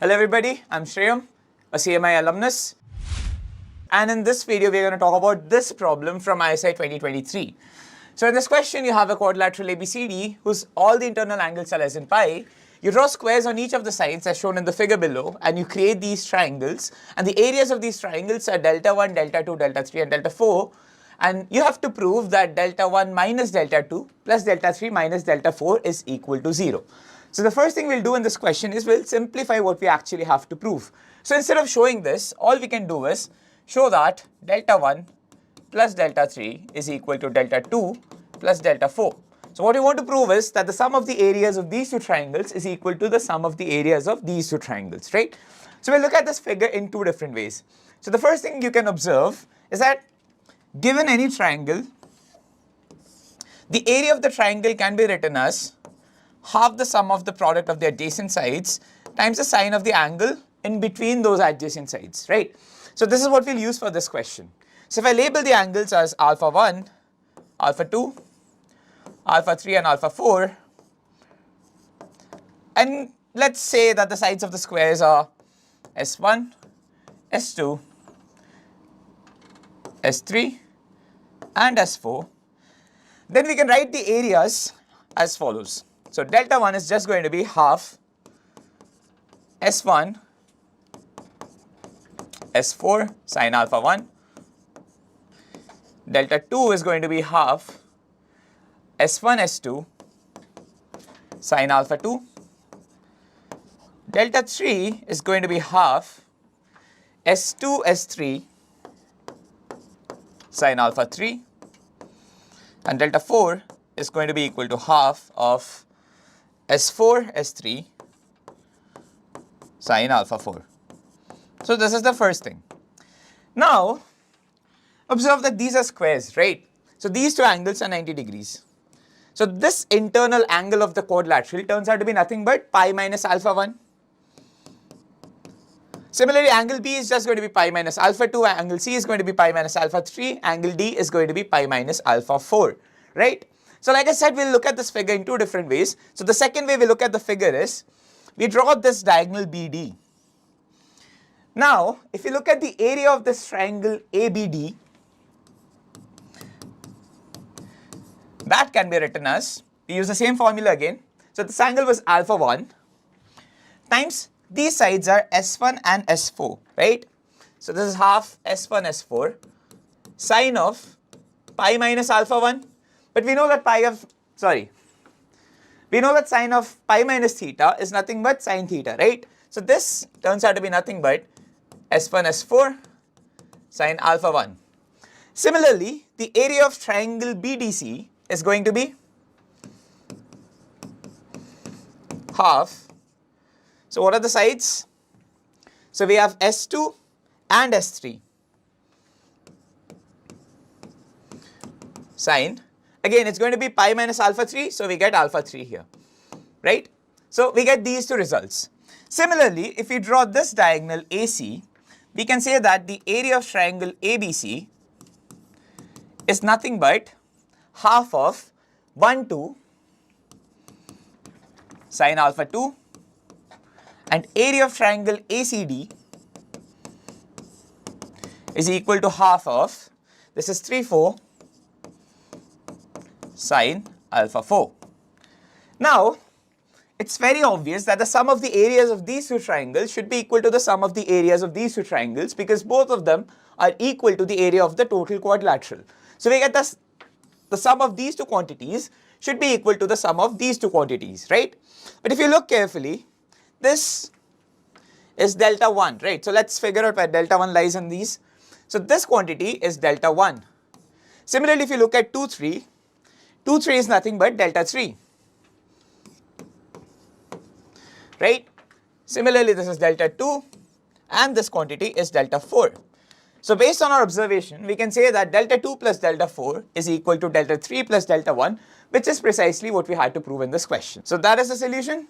Hello everybody, I'm Shreyam, a CMI alumnus, and in this video we're going to talk about this problem from ISI 2023. So in this question you have a quadrilateral ABCD whose all the internal angles are less than pi. You draw squares on each of the sides as shown in the figure below, and you create these triangles, and the areas of these triangles are delta 1, delta 2, delta 3 and delta 4, and you have to prove that delta 1 minus delta 2 plus delta 3 minus delta 4 is equal to 0. So the first thing we'll do in this question is we'll simplify what we actually have to prove. So instead of showing this, all we can do is show that delta 1 plus delta 3 is equal to delta 2 plus delta 4. So what we want to prove is that the sum of the areas of these two triangles is equal to the sum of the areas of these two triangles, right? So we'll look at this figure in two different ways. So the first thing you can observe is that given any triangle, the area of the triangle can be written as half the sum of the product of the adjacent sides times the sine of the angle in between those adjacent sides, right? So this is what we'll use for this question. So if I label the angles as alpha 1, alpha 2, alpha 3 and alpha 4, and let's say that the sides of the squares are S1, S2, S3 and S4, then we can write the areas as follows. So delta 1 is just going to be half S1 S4 sine alpha 1. Delta 2 is going to be half S1 S2 sine alpha 2. Delta 3 is going to be half S2 S3 sine alpha 3. And delta 4 is going to be equal to half of S4 S3 sine alpha 4. So this is the first thing. Now observe that these are squares, right? So these two angles are 90 degrees. So this internal angle of the quadrilateral turns out to be nothing but pi minus alpha 1. Similarly, angle B is just going to be pi minus alpha 2, angle C is going to be pi minus alpha 3, angle D is going to be pi minus alpha 4, right? So like I said, we'll look at this figure in two different ways. So the second way we look at the figure is, we draw this diagonal BD. Now, if you look at the area of this triangle ABD, that can be written as, we use the same formula again. So this angle was alpha 1 times these sides are S1 and S4, right? So this is half S1 S4 sine of pi minus alpha 1. But we know that sine of pi minus theta is nothing but sine theta, right? So this turns out to be nothing but S1 S4 sine alpha 1. Similarly, the area of triangle BDC is going to be half. So what are the sides? So we have S2 and S3 sine. Again, it's going to be pi minus alpha 3, so we get alpha 3 here, right? So we get these two results. Similarly, if we draw this diagonal AC, we can say that the area of triangle ABC is nothing but half of 1, 2 sine alpha 2, and area of triangle ACD is equal to half of, this is 3, 4 sine alpha 4. Now, it's very obvious that the sum of the areas of these two triangles should be equal to the sum of the areas of these two triangles, because both of them are equal to the area of the total quadrilateral. So we get the sum of these two quantities should be equal to the sum of these two quantities, right? But if you look carefully, this is delta 1, right? So let's figure out where delta 1 lies in these. So this quantity is delta 1. Similarly, if you look at 2, 3, 2, 3 is nothing but delta 3, right? Similarly, this is delta 2 and this quantity is delta 4. So based on our observation, we can say that delta 2 plus delta 4 is equal to delta 3 plus delta 1, which is precisely what we had to prove in this question. So that is the solution.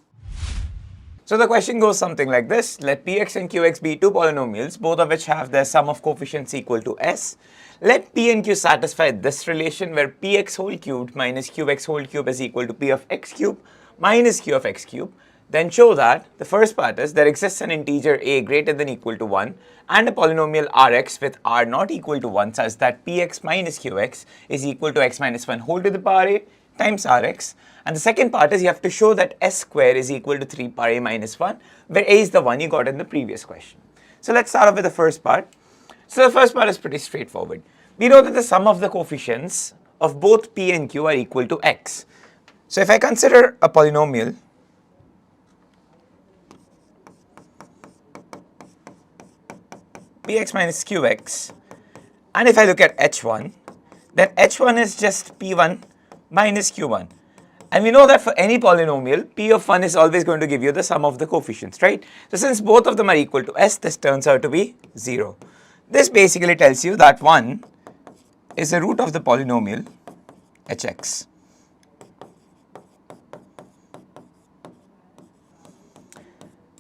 So the question goes something like this. Let Px and Qx be two polynomials, both of which have their sum of coefficients equal to s. Let P and Q satisfy this relation where Px whole cubed minus Qx whole cube is equal to P of x cube minus Q of x cube. then show that the first part is there exists an integer a greater than equal to 1 and a polynomial rx with r not equal to 1 such that px minus qx is equal to x minus 1 whole to the power a times rx. And the second part is you have to show that s square is equal to 3 power a minus 1, where a is the one you got in the previous question. So let's start off with the first part. So the first part is pretty straightforward. We know that the sum of the coefficients of both p and q are equal to x. So if I consider a polynomial px minus qx, and if I look at h1, then h1 is just p1 minus q1. And we know that for any polynomial, p of 1 is always going to give you the sum of the coefficients, right? So since both of them are equal to s, this turns out to be 0. This basically tells you that 1 is a root of the polynomial hx.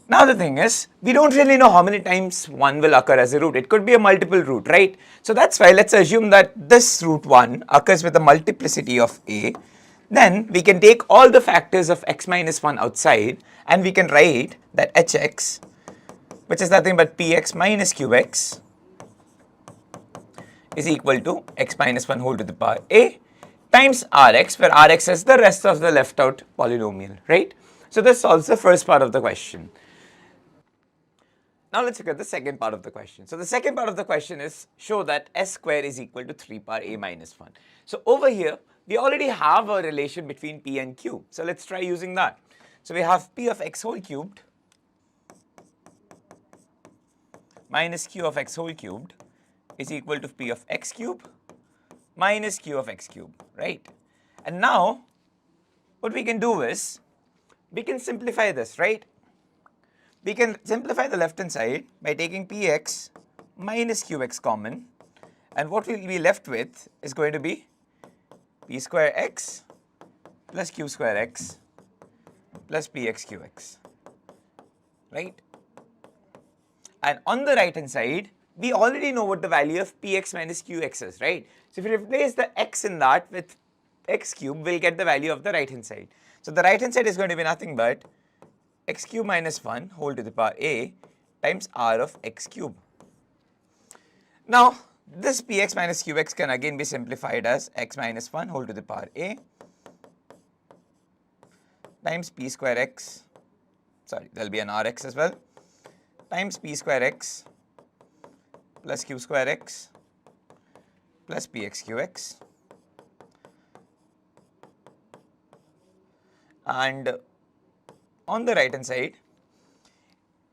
Now the thing is, we don't really know how many times 1 will occur as a root. It could be a multiple root, right? So that's why let's assume that this root 1 occurs with a multiplicity of a. Then we can take all the factors of x minus 1 outside and we can write that hx, which is nothing but px minus qx, is equal to x minus 1 whole to the power a times rx, where rx is the rest of the left out polynomial, right? So this solves the first part of the question. Now let's look at the second part of the question. So the second part of the question is show that s square is equal to 3 power a minus 1. So over here, we already have a relation between p and q. So let's try using that. So we have p of x whole cubed minus q of x whole cubed is equal to p of x cube minus q of x cube, right? And now what we can do is we can simplify this, right? We can simplify the left hand side by taking px minus qx common, and what we'll be left with is going to be p square x plus q square x plus px qx, right? And on the right hand side, we already know what the value of px minus qx is, right? So if we replace the x in that with x cube, we'll get the value of the right hand side. So the right hand side is going to be nothing but x cube minus 1 whole to the power a times r of x cube. Now this px minus qx can again be simplified as x minus 1 whole to the power a times p square x, sorry, there will be an rx as well, times p square x plus q square x plus px qx. And on the right hand side,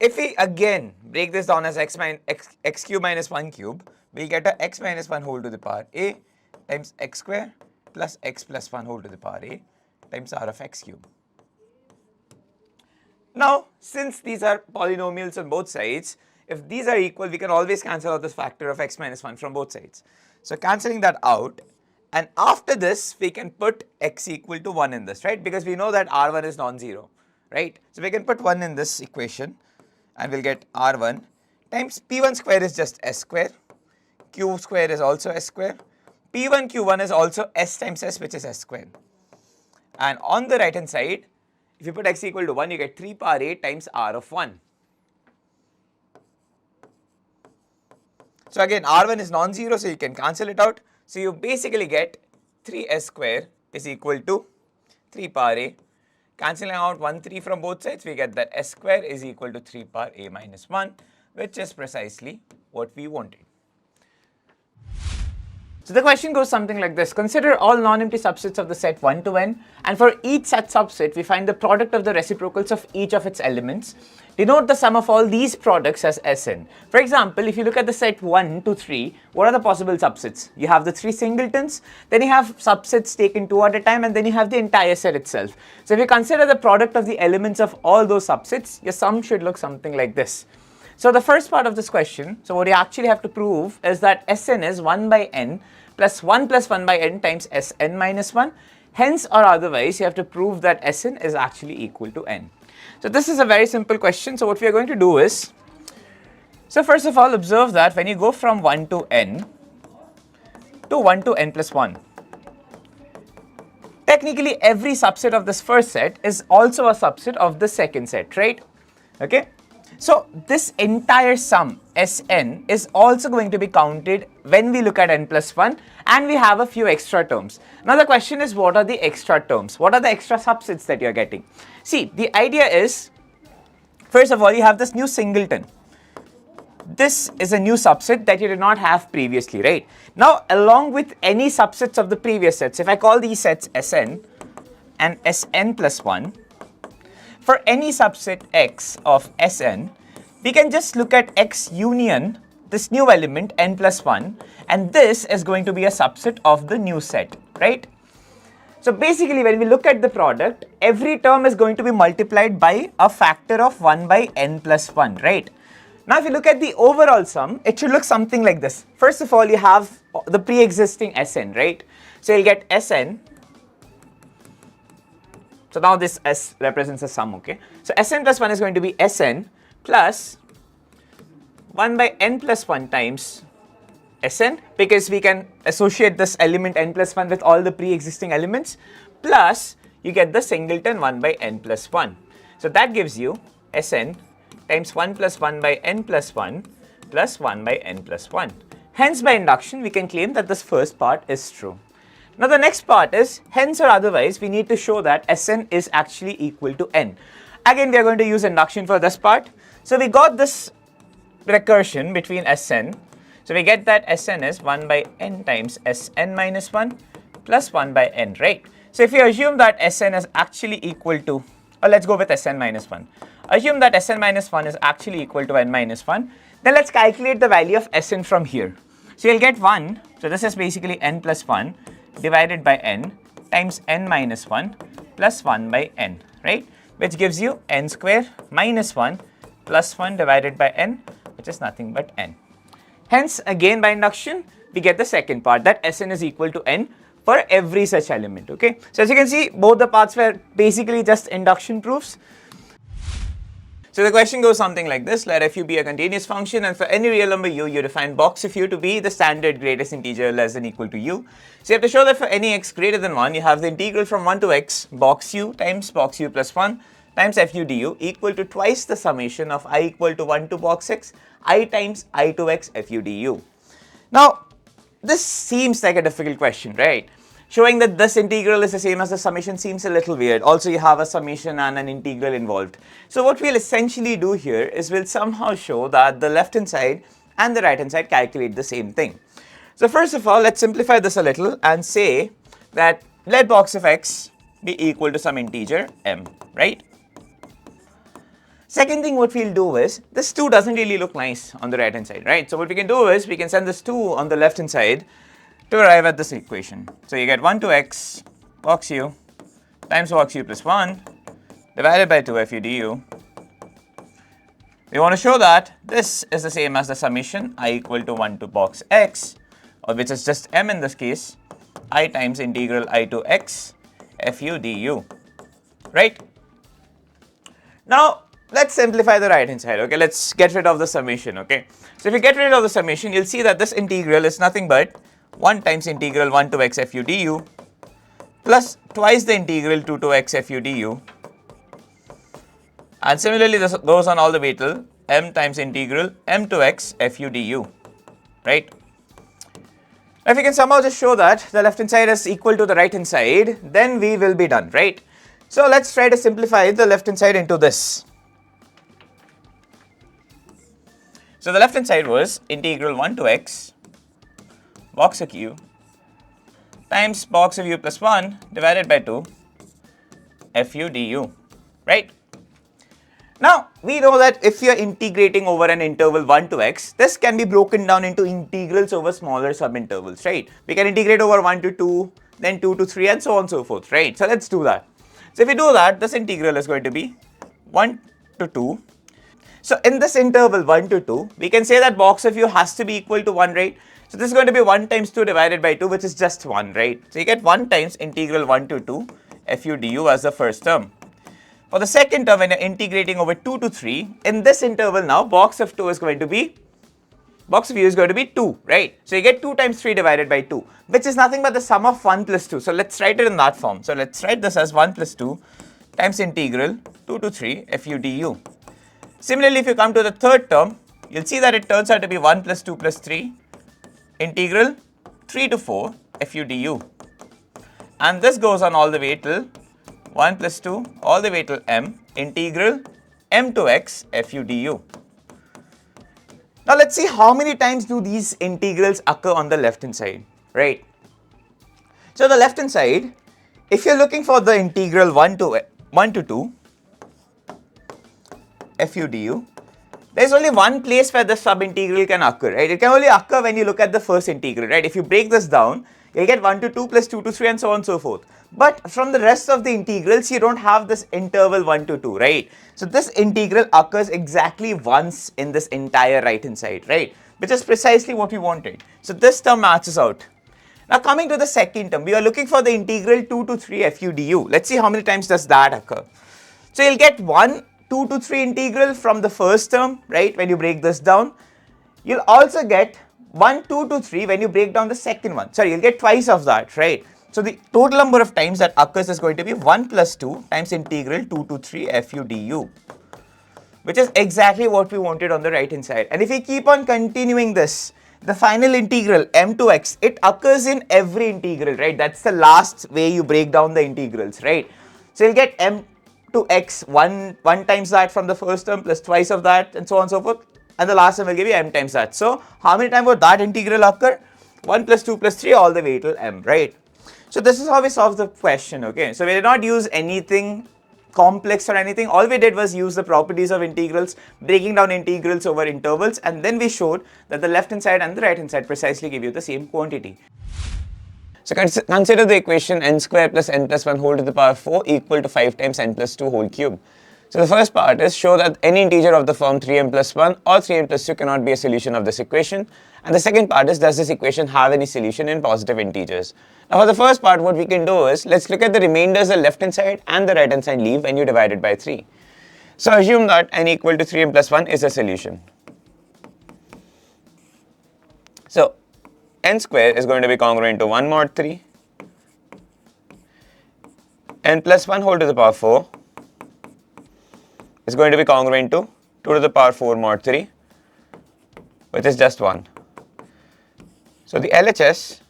if we again break this down as x cube minus 1 cube, we'll get a x minus 1 whole to the power a times x square plus x plus 1 whole to the power a times r of x cube. Now, since these are polynomials on both sides, if these are equal, we can always cancel out this factor of x minus 1 from both sides. So cancelling that out, and after this we can put x equal to 1 in this, right? Because we know that r1 is non-zero, right? So we can put 1 in this equation and we'll get r1 times p1 square is just s square, q square is also s square, p1 q1 is also s times s, which is s square. And on the right hand side, if you put x equal to 1, you get 3 power a times r of 1. So again, r1 is non-zero, so you can cancel it out. So you basically get 3s square is equal to 3 power a. Cancelling out 1, 3 from both sides, we get that s square is equal to 3 power a minus 1, which is precisely what we wanted. So the question goes something like this. Consider all non-empty subsets of the set 1 to n, and for each such subset, we find the product of the reciprocals of each of its elements. Denote the sum of all these products as Sn. For example, if you look at the set 1 to 3, what are the possible subsets? You have the 3 singletons, then you have subsets taken 2 at a time, and then you have the entire set itself. So if you consider the product of the elements of all those subsets, your sum should look something like this. So the first part of this question, so what you actually have to prove is that Sn is 1 by n plus 1 by n times Sn minus 1. Hence or otherwise, you have to prove that Sn is actually equal to n. So this is a very simple question. So what we are going to do is, so first of all, observe that when you go from 1 to n to 1 to n plus 1, technically every subset of this first set is also a subset of the second set, right? Okay. So this entire sum Sn is also going to be counted when we look at n plus 1, and we have a few extra terms. Now the question is, what are the extra terms? What are the extra subsets that you're getting? See, the idea is, first of all, you have this new singleton. This is a new subset that you did not have previously, right? Now, along with any subsets of the previous sets, if I call these sets Sn and Sn plus 1, for any subset x of Sn, we can just look at x union this new element n plus 1, and this is going to be a subset of the new set, right? So basically, when we look at the product, every term is going to be multiplied by a factor of 1 by n plus 1, right? Now, if you look at the overall sum, it should look something like this. First of all, you have the pre-existing Sn, right? So you'll get Sn. So now this S represents a sum, okay? So Sn plus 1 is going to be Sn plus 1 by n plus 1 times Sn, because we can associate this element n plus 1 with all the pre-existing elements, plus you get the singleton 1 by n plus 1. So that gives you Sn times 1 plus 1 by n plus 1 plus 1 by n plus 1. Hence, by induction, we can claim that this first part is true. Now, the next part is, hence or otherwise, we need to show that Sn is actually equal to n. Again, we are going to use induction for this part. So we got this recursion between Sn. So we get that Sn is 1 by n times Sn minus 1 plus 1 by n, right? So if you assume that Sn is actually equal to, or let's go with Sn minus 1. Assume that Sn minus 1 is actually equal to n minus 1. Then let's calculate the value of Sn from here. So you'll get 1. So this is basically n plus 1 divided by n times n minus 1 plus 1 by n, right? Which gives you n square minus 1 plus 1 divided by n, which is nothing but n. Hence, again by induction, we get the second part, that Sn is equal to n for every such element, okay? So as you can see, both the parts were basically just induction proofs. So the question goes something like this: let f(u) be a continuous function, and for any real number u, you define box of u to be the standard greatest integer less than equal to u. So you have to show that for any x greater than 1, you have the integral from 1 to x box u times box u plus 1 times fu du equal to twice the summation of I equal to 1 to box x I times I to x fu du. Now, this seems like a difficult question, right? Showing that this integral is the same as the summation seems a little weird. Also, you have a summation and an integral involved. So what we'll essentially do here is we'll somehow show that the left hand side and the right hand side calculate the same thing. So first of all, let's simplify this a little and say that let box of x be equal to some integer m, right? Second thing what we'll do is, this 2 doesn't really look nice on the right hand side, right? So what we can do is, we can send this 2 on the left hand side to arrive at this equation. So you get 1 to x box u times box u plus 1 divided by 2 fu du. We want to show that this is the same as the summation I equal to 1 to box x, or which is just m in this case, I times integral I to x fu du, right? Now, let's simplify the right hand side, okay? Let's get rid of the summation, okay? So if you get rid of the summation, you'll see that this integral is nothing but 1 times integral 1 to x fu du plus twice the integral 2 to x fu du, and similarly this goes on all the way till m times integral m to x fu du, right? Now, if you can somehow just show that the left hand side is equal to the right hand side, then we will be done, right? So let's try to simplify the left hand side into this. So the left hand side was integral 1 to x box of u times box of u plus 1 divided by 2 fu du, right? Now, we know that if you are integrating over an interval 1 to x, this can be broken down into integrals over smaller subintervals, right? We can integrate over 1 to 2, then 2 to 3, and so on and so forth, right? So let's do that. So if we do that, this integral is going to be 1 to 2. So in this interval 1 to 2, we can say that box of u has to be equal to 1, right? So this is going to be 1 times 2 divided by 2, which is just 1, right? So you get 1 times integral 1 to 2 fu du as the first term. For the second term, when you're integrating over 2 to 3, in this interval now, box of 2 is going to be box of u is going to be 2, right? So you get 2 times 3 divided by 2, which is nothing but the sum of 1 plus 2. So let's write it in that form. So let's write this as 1 plus 2 times integral 2 to 3 fu du. Similarly, if you come to the third term, you'll see that it turns out to be 1 plus 2 plus 3 integral 3 to 4 fu du. And this goes on all the way till 1 plus 2 all the way till m integral m to x fu du. Now let's see how many times do these integrals occur on the left hand side, right? So the left hand side, if you're looking for the integral 1 to 2 fu du, there's only one place where the sub-integral can occur, right? It can only occur when you look at the first integral, right? If you break this down, you'll get 1 to 2 plus 2 to 3 and so on and so forth. But from the rest of the integrals, you don't have this interval 1 to 2, right? So this integral occurs exactly once in this entire right hand side, right? Which is precisely what we wanted. So this term matches out. Now coming to the second term, we are looking for the integral 2 to 3 fu du. Let's see how many times does that occur. So you'll get 2 to 3 integral from the first term, right, when you break this down. You'll also get 2 to 3 when you break down the second one. Sorry, you'll get twice of that, right? So the total number of times that occurs is going to be 1 plus 2 times integral 2 to 3 fu du, which is exactly what we wanted on the right hand side. And if we keep on continuing this, the final integral m to x, it occurs in every integral, right? That's the last way you break down the integrals, right? So you'll get m to x one times that from the first term plus twice of that and so on and so forth, and the last term will give you m times that. So how many times would that integral occur? 1 plus 2 plus 3 all the way till m, right? So this is how we solve the question, okay? So we did not use anything complex or anything. All we did was use the properties of integrals, breaking down integrals over intervals, and then we showed that the left hand side and the right hand side precisely give you the same quantity. So consider the equation n square plus n plus 1 whole to the power 4 equal to 5 times n plus 2 whole cube. So the first part is show that any integer of the form 3n plus 1 or 3n plus 2 cannot be a solution of this equation. And the second part is, does this equation have any solution in positive integers? Now for the first part, what we can do is, let's look at the remainders, the left hand side and the right hand side leave when you divide it by 3. So assume that n equal to 3n plus 1 is a solution. So n square is going to be congruent to 1 mod 3, n plus 1 whole to the power 4 is going to be congruent to 2 to the power 4 mod 3, which is just 1. So the LHS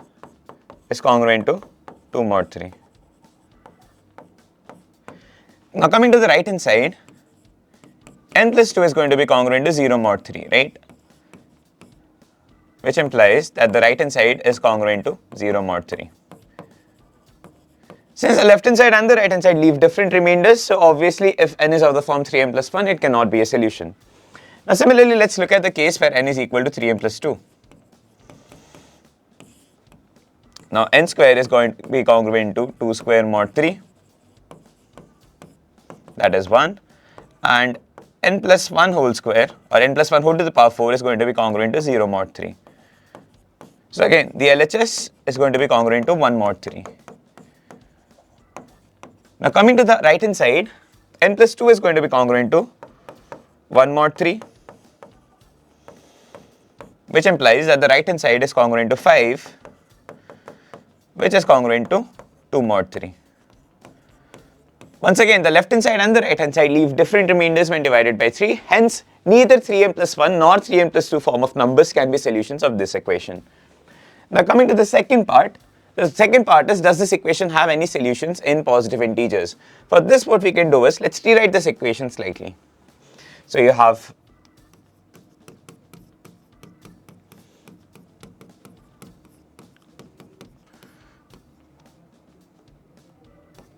is congruent to 2 mod 3. Now coming to the right hand side, n plus 2 is going to be congruent to 0 mod 3, right? Which implies that the right hand side is congruent to 0 mod 3. Since the left hand side and the right hand side leave different remainders, so obviously if n is of the form 3n plus 1, it cannot be a solution. Now similarly, let's look at the case where n is equal to 3n plus 2. Now n square is going to be congruent to 2 square mod 3, that is 1, and n plus 1 whole square or n plus 1 whole to the power 4 is going to be congruent to 0 mod 3. So again, the LHS is going to be congruent to 1 mod 3. Now coming to the right hand side, n plus 2 is going to be congruent to 1 mod 3, which implies that the right hand side is congruent to 5, which is congruent to 2 mod 3. Once again, the left hand side and the right hand side leave different remainders when divided by 3, hence neither 3n plus 1 nor 3n plus 2 form of numbers can be solutions of this equation. Now coming to the second part is, does this equation have any solutions in positive integers? For this, what we can do is, let's rewrite this equation slightly. So you have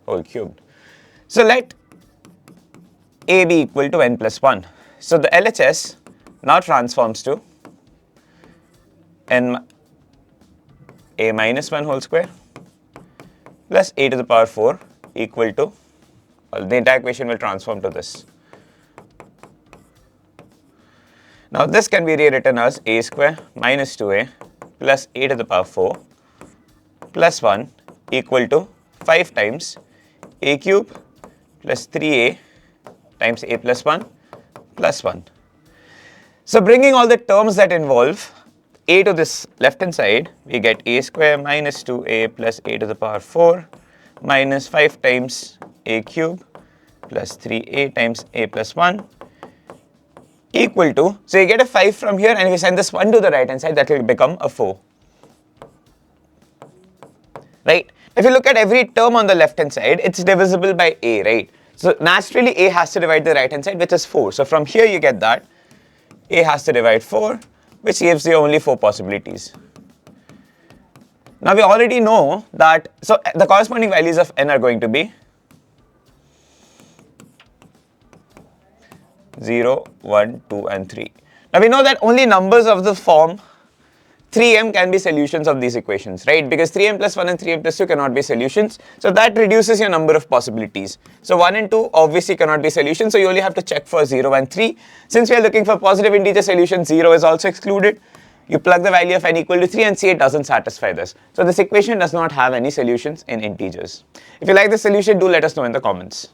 whole cubed. So let a be equal to n plus 1. So the LHS now transforms to n a minus 1 whole square plus a to the power 4 equal to, well, the entire equation will transform to this. Now this can be rewritten as a square minus 2a plus a to the power 4 plus 1 equal to 5 times a cube plus 3a times a plus 1 plus 1. So bringing all the terms that involve a to this left hand side, we get a square minus 2a plus a to the power 4 minus 5 times a cube plus 3a times a plus 1 equal to, so you get a 5 from here, and if you send this 1 to the right hand side, that will become a 4. Right? If you look at every term on the left hand side, it's divisible by a, right? So naturally a has to divide the right hand side, which is 4. So from here you get that a has to divide 4, which gives you only 4 possibilities. Now we already know that, so the corresponding values of n are going to be 0, 1, 2 and 3. Now we know that only numbers of the form 3m can be solutions of these equations, right? Because 3m plus 1 and 3m plus 2 cannot be solutions. So that reduces your number of possibilities. So 1 and 2 obviously cannot be solutions, so you only have to check for 0 and 3. Since we are looking for positive integer solutions, 0 is also excluded. You plug the value of n equal to 3 and see it doesn't satisfy this. So this equation does not have any solutions in integers. If you like this solution, do let us know in the comments.